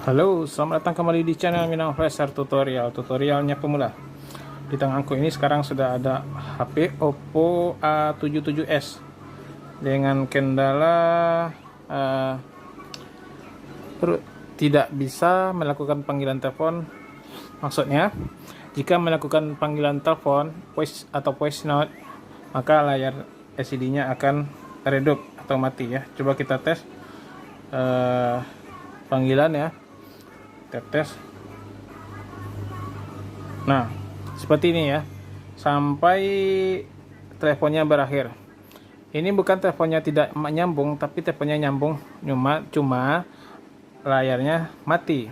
Halo, selamat datang kembali di channel Minang Flasher tutorialnya pemula. Di tanganku ini sekarang sudah ada HP Oppo A77s dengan kendala uh, tidak bisa melakukan panggilan telepon. Maksudnya, jika melakukan panggilan telepon voice note, maka layar LCD-nya akan redup atau mati ya. Coba kita tes panggilan ya. Tes. Nah, seperti ini ya. Sampai teleponnya berakhir. Ini bukan teleponnya tidak nyambung, tapi teleponnya nyambung, cuma layarnya mati.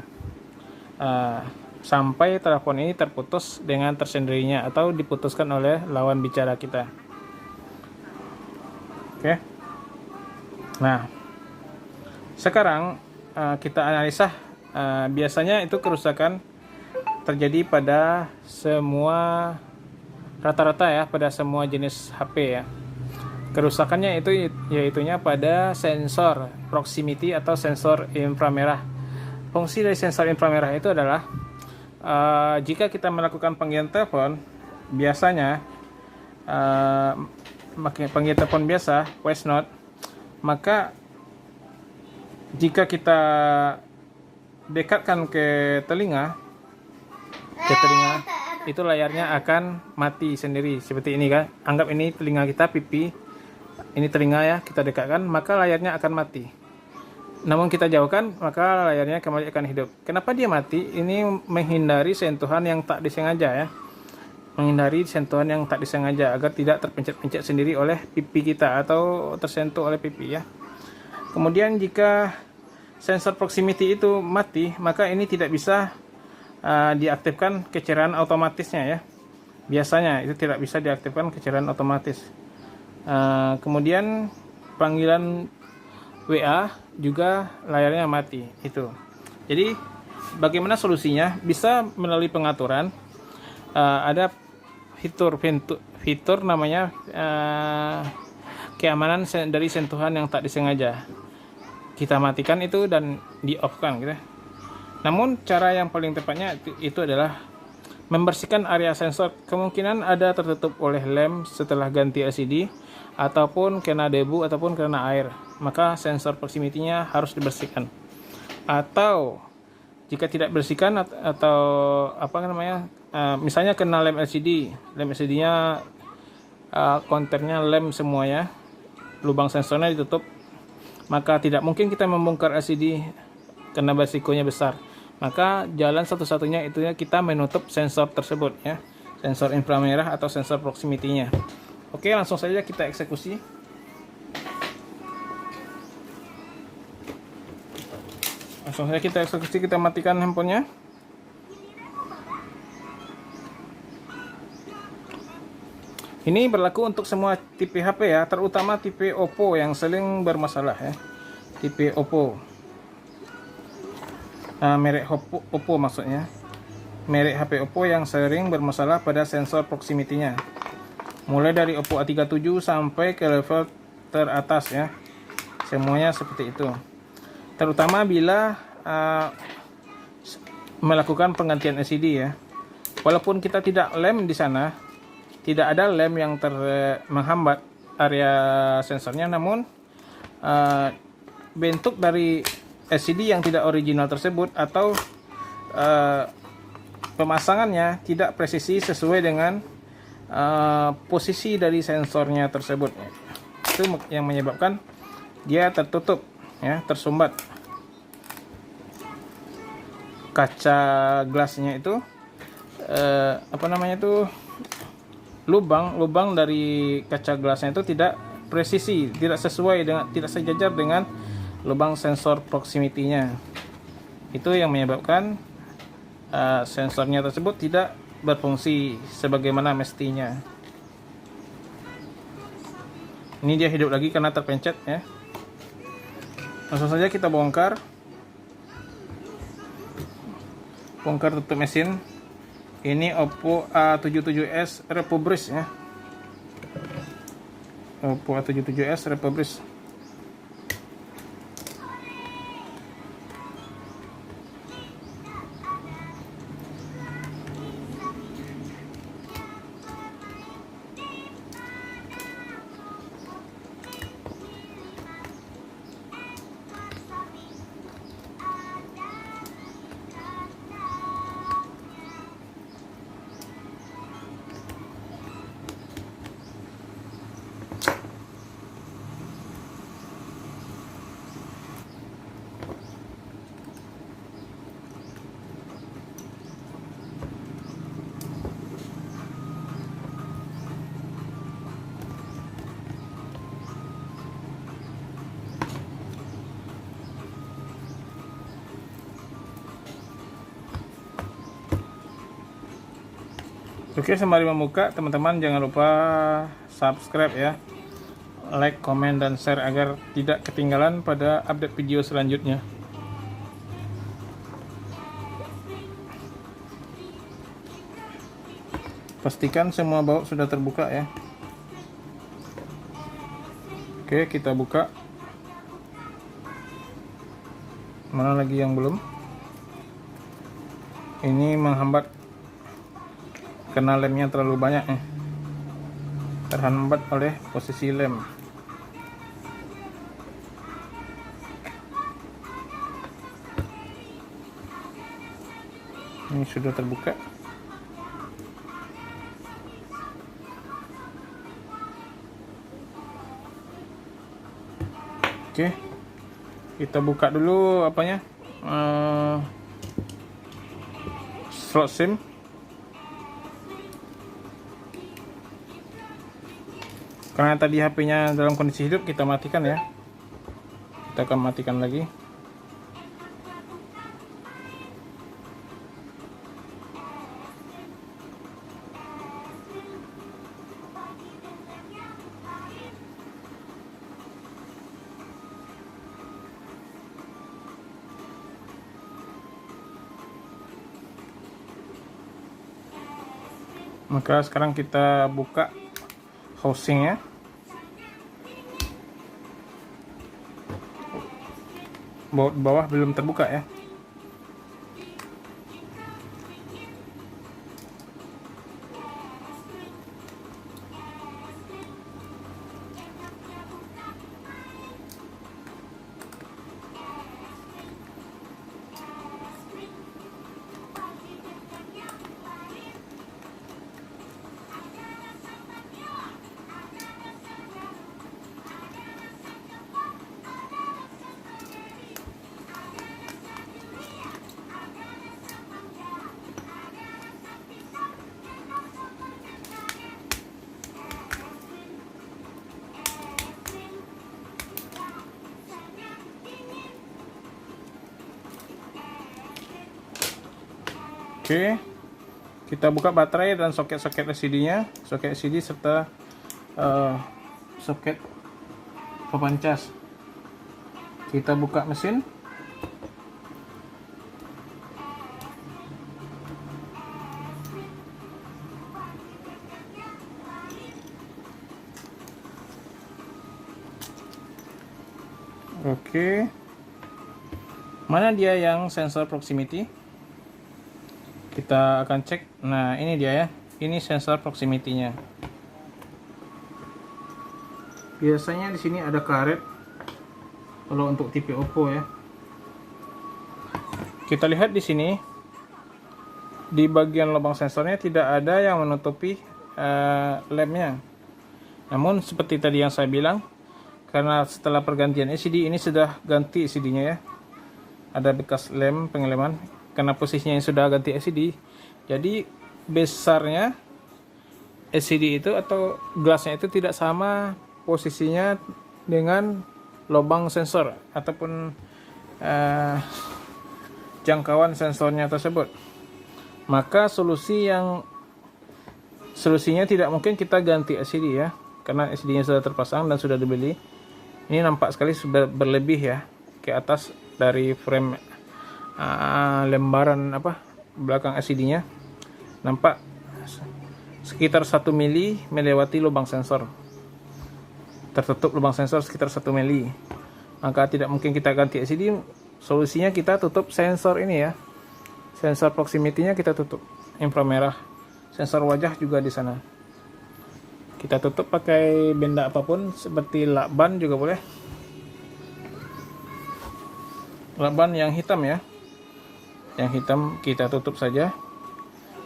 Sampai telepon ini terputus dengan tersendirinya atau diputuskan oleh lawan bicara kita. Oke. Nah, sekarang kita analisa. Biasanya itu kerusakan terjadi pada semua rata-rata ya, pada semua jenis HP ya. Kerusakannya itu yaitunya pada sensor proximity atau sensor inframerah. Fungsi dari sensor inframerah itu adalah jika kita melakukan panggilan telepon, biasanya panggilan telepon biasa voice note, maka jika kita dekatkan ke telinga, itu layarnya akan mati sendiri seperti ini kan. Anggap ini telinga kita, pipi, ini telinga ya, kita dekatkan, maka layarnya akan mati. Namun kita jauhkan, maka layarnya kembali akan hidup. Kenapa dia mati? Ini menghindari sentuhan yang tak disengaja ya, menghindari sentuhan yang tak disengaja agar tidak terpencet-pencet sendiri oleh pipi kita atau tersentuh oleh pipi ya. Kemudian jika sensor proximity itu mati, maka ini tidak bisa diaktifkan kecerahan otomatisnya ya. Biasanya itu tidak bisa diaktifkan kecerahan otomatis. Kemudian panggilan WA juga layarnya mati itu. Jadi bagaimana solusinya? Bisa melalui pengaturan. Ada fitur namanya keamanan dari sentuhan yang tak disengaja. Kita matikan itu dan di off kan gitu. Namun cara yang paling tepatnya itu adalah membersihkan area sensor. Kemungkinan ada tertutup oleh lem setelah ganti LCD ataupun kena debu ataupun kena air, maka sensor proximity-nya harus dibersihkan. Atau jika tidak bersihkan atau misalnya kena lem LCD-nya kontaknya lem semuanya, lubang sensornya ditutup, maka tidak mungkin kita membongkar LCD karena resikonya besar. Maka jalan satu-satunya itu ya kita menutup sensor tersebut ya, sensor inframerah atau sensor proximity-nya. Oke, langsung saja kita eksekusi. Kita matikan handphonenya. Ini berlaku untuk semua tipe HP ya, terutama tipe Oppo yang sering bermasalah ya. Tipe Oppo, merek Oppo maksudnya, merek HP Oppo yang sering bermasalah pada sensor proximity-nya. Mulai dari Oppo A37 sampai ke level teratas ya, semuanya seperti itu. Terutama bila melakukan penggantian LCD ya. Walaupun kita tidak lem di sana, tidak ada lem yang menghambat area sensornya, namun bentuk dari LCD yang tidak original tersebut atau pemasangannya tidak presisi sesuai dengan posisi dari sensornya tersebut. Itu yang menyebabkan dia tertutup ya, tersumbat. Kaca gelasnya itu lubang dari kaca gelasnya itu tidak presisi, tidak sesuai dengan, tidak sejajar dengan lubang sensor proximity-nya. Itu yang menyebabkan sensornya tersebut tidak berfungsi sebagaimana mestinya. Ini dia hidup lagi karena terpencet ya. Langsung saja kita bongkar tutup mesin. Ini Oppo A77s Republis ya. Oppo A77s Republis. Oke, sembari membuka, teman-teman jangan lupa subscribe ya, like, komen, dan share agar tidak ketinggalan pada update video selanjutnya. Pastikan semua baut sudah terbuka ya. Oke, kita buka. Mana lagi yang belum? Ini menghambat karena lemnya terlalu banyak ya. Terhambat oleh posisi lem. Ini sudah terbuka. Oke, kita buka dulu apanya, slot SIM. Karena tadi HP-nya dalam kondisi hidup, kita matikan ya. Kita akan matikan lagi. Maka sekarang kita buka housingnya. Baut bawah belum terbuka ya. Oke, kita buka baterai dan soket-soket LCD-nya, soket LCD serta soket papan cas. Kita buka mesin. Oke, mana dia yang sensor proximity? Kita akan cek. Nah, ini dia ya. Ini sensor proximity-nya. Biasanya di sini ada karet kalau untuk tipe Oppo ya. Kita lihat di sini di bagian lubang sensornya tidak ada yang menutupi lemnya. Namun seperti tadi yang saya bilang, karena setelah pergantian LCD ini sudah ganti LCD-nya ya. Ada bekas lem pengeleman. Karena posisinya yang sudah ganti LCD, jadi besarnya LCD itu atau gelasnya itu tidak sama posisinya dengan lubang sensor ataupun jangkauan sensornya tersebut. Maka solusinya tidak mungkin kita ganti LCD ya, karena LCD-nya sudah terpasang dan sudah dibeli. Ini nampak sekali sudah berlebih ya ke atas dari frame lembaran belakang LCD-nya, nampak sekitar 1 mili melewati lubang sensor, tertutup lubang sensor sekitar 1 mili. Maka tidak mungkin kita ganti LCD. Solusinya kita tutup sensor ini ya, sensor proximity-nya kita tutup, inframerah, sensor wajah juga di sana. Kita tutup pakai benda apapun, seperti lakban juga boleh, lakban yang hitam ya. Yang hitam kita tutup saja,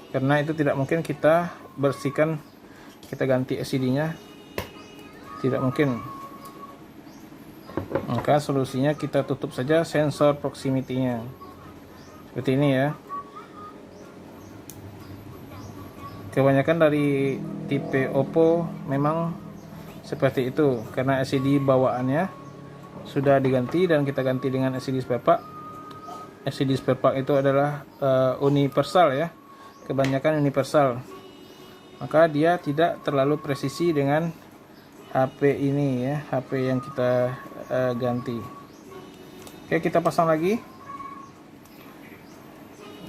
karena itu tidak mungkin kita bersihkan, kita ganti LCD-nya, tidak mungkin. Maka solusinya kita tutup saja sensor proximity-nya seperti ini ya. Kebanyakan dari tipe Oppo memang seperti itu, karena LCD bawaannya sudah diganti dan kita ganti dengan LCD spare part. LCD spare part itu adalah universal ya, kebanyakan universal. maka dia tidak terlalu presisi dengan HP ini ya, HP yang kita ganti. Oke, kita pasang lagi.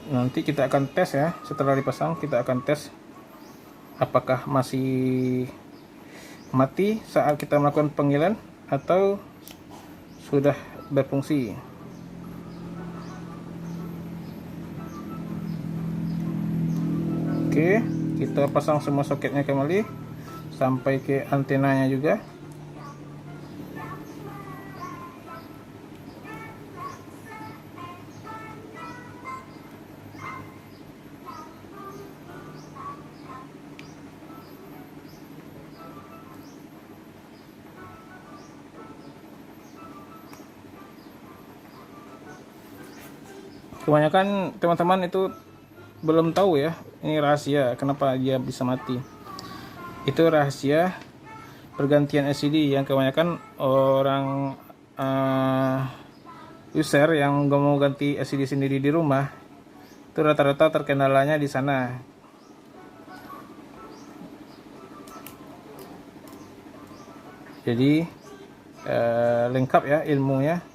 Nanti kita akan tes ya, setelah dipasang kita akan tes apakah masih mati saat kita melakukan panggilan atau sudah berfungsi. Oke, kita pasang semua soketnya kembali sampai ke antenanya juga. Kebanyakan teman-teman itu belum tahu ya, ini rahasia kenapa dia bisa mati. Itu rahasia pergantian LCD yang kebanyakan orang user yang gak mau ganti LCD sendiri di rumah itu rata-rata terkendalanya di sana. Jadi lengkap ya ilmunya.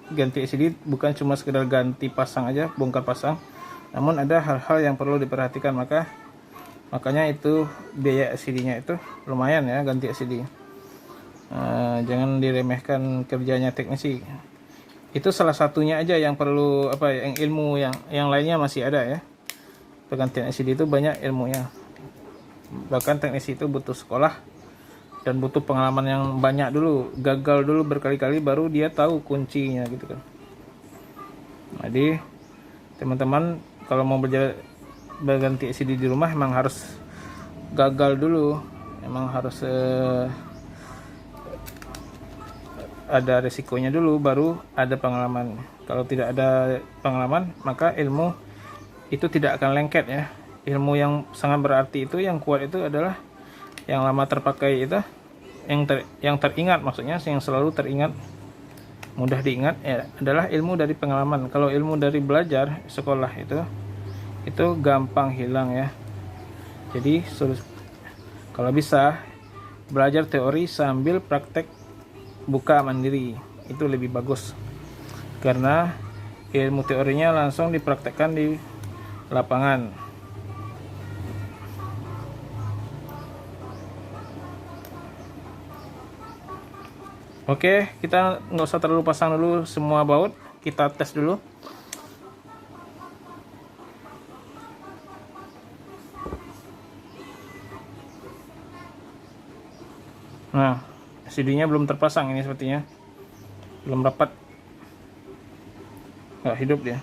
Ganti LCD bukan cuma sekedar ganti pasang aja, bongkar pasang, namun ada hal-hal yang perlu diperhatikan. Makanya itu biaya LCD-nya itu lumayan ya, ganti LCD. Jangan diremehkan kerjanya teknisi. Itu salah satunya aja yang perlu yang ilmu, yang lainnya masih ada ya. Pergantian LCD itu banyak ilmunya. Bahkan teknisi itu butuh sekolah dan butuh pengalaman yang banyak dulu, gagal dulu berkali-kali baru dia tahu kuncinya gitu kan. Jadi teman-teman kalau mau berganti LCD di rumah emang harus gagal dulu, emang harus ada resikonya dulu baru ada pengalaman. Kalau tidak ada pengalaman maka ilmu itu tidak akan lengket ya. Ilmu yang sangat berarti itu, yang kuat itu adalah yang lama terpakai itu, yang teringat, maksudnya yang selalu teringat, mudah diingat ya, adalah ilmu dari pengalaman. Kalau ilmu dari belajar sekolah itu gampang hilang ya. Jadi kalau bisa belajar teori sambil praktek buka mandiri itu lebih bagus, karena ilmu teorinya langsung dipraktekkan di lapangan. Oke, kita nggak usah terlalu pasang dulu semua baut, kita tes dulu. Nah, CD-nya belum terpasang ini sepertinya, belum rapat, nggak hidup dia.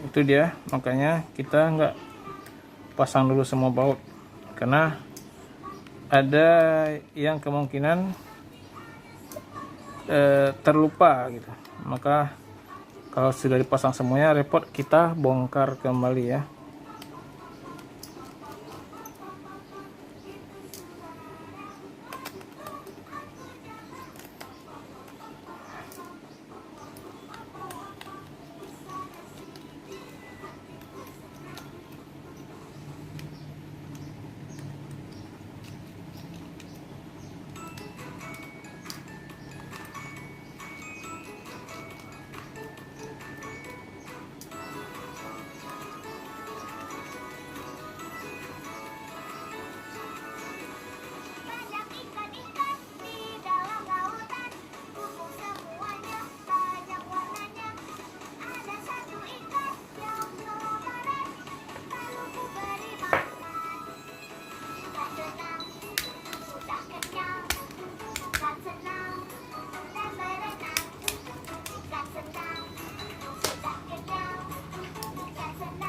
Itu dia, makanya kita nggak pasang dulu semua baut, karena ada yang kemungkinan terlupa gitu. Maka kalau sudah dipasang semuanya repot, kita bongkar kembali ya.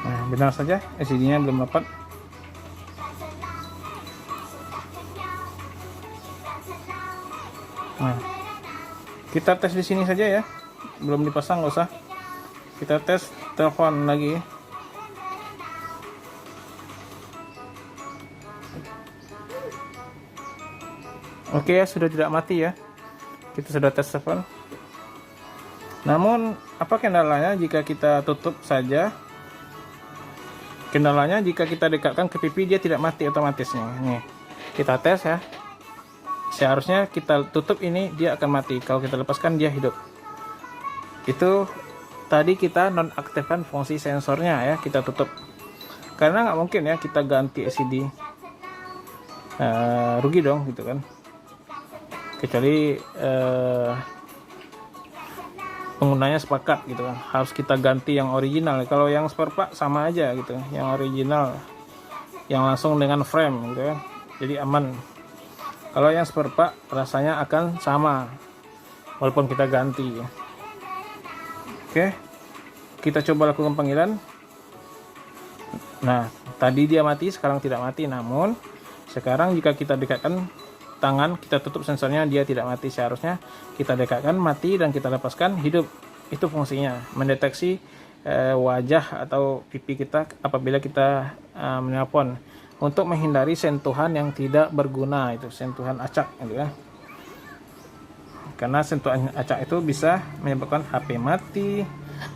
Nah, benar saja LCD-nya belum dapat. Nah, kita tes di sini saja ya, belum dipasang, nggak usah. Kita tes telepon lagi. Oke ya, sudah tidak mati ya. Kita sudah tes telepon. Namun apa kendalanya jika kita tutup saja Kendalanya jika kita dekatkan ke pipi dia tidak mati otomatisnya. Nih, kita tes ya. Seharusnya kita tutup ini dia akan mati. Kalau kita lepaskan dia hidup. Itu tadi kita nonaktifkan fungsi sensornya ya, kita tutup. Karena nggak mungkin ya kita ganti LCD. Rugi dong gitu kan. Kecuali penggunanya sepakat gitu kan, harus kita ganti yang original. Kalau yang spare part sama aja gitu, yang original yang langsung dengan frame gitu kan, jadi aman. Kalau yang spare part rasanya akan sama walaupun kita ganti. Oke, kita coba lakukan panggilan. Nah, tadi dia mati, sekarang tidak mati. Namun sekarang jika kita dekatkan tangan, kita tutup sensornya, dia tidak mati. Seharusnya kita dekatkan mati dan kita lepaskan hidup. Itu fungsinya, mendeteksi wajah atau pipi kita apabila kita menelpon, untuk menghindari sentuhan yang tidak berguna, itu sentuhan acak gitu ya. Karena sentuhan acak itu bisa menyebabkan HP mati,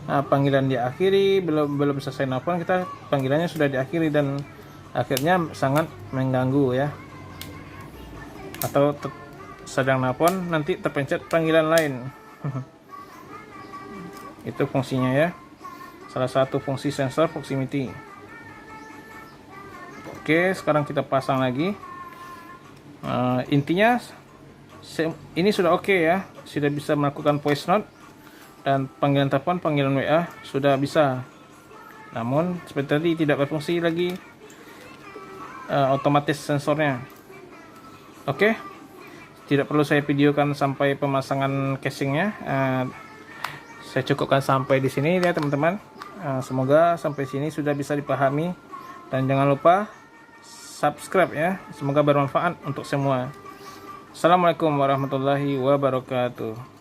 panggilan diakhiri, belum selesai nelpon kita panggilannya sudah diakhiri dan akhirnya sangat mengganggu ya. Atau sedang nelpon nanti terpencet panggilan lain. Itu fungsinya ya, salah satu fungsi sensor proximity. Oke, sekarang kita pasang lagi. Intinya ini sudah oke ya, sudah bisa melakukan voice note dan panggilan telepon, panggilan WA sudah bisa. Namun seperti tadi tidak berfungsi lagi otomatis sensornya. Oke, tidak perlu saya videokan sampai pemasangan casingnya. Saya cukupkan sampai di sini ya teman-teman. Semoga sampai sini sudah bisa dipahami dan jangan lupa subscribe ya. Semoga bermanfaat untuk semua. Assalamualaikum warahmatullahi wabarakatuh.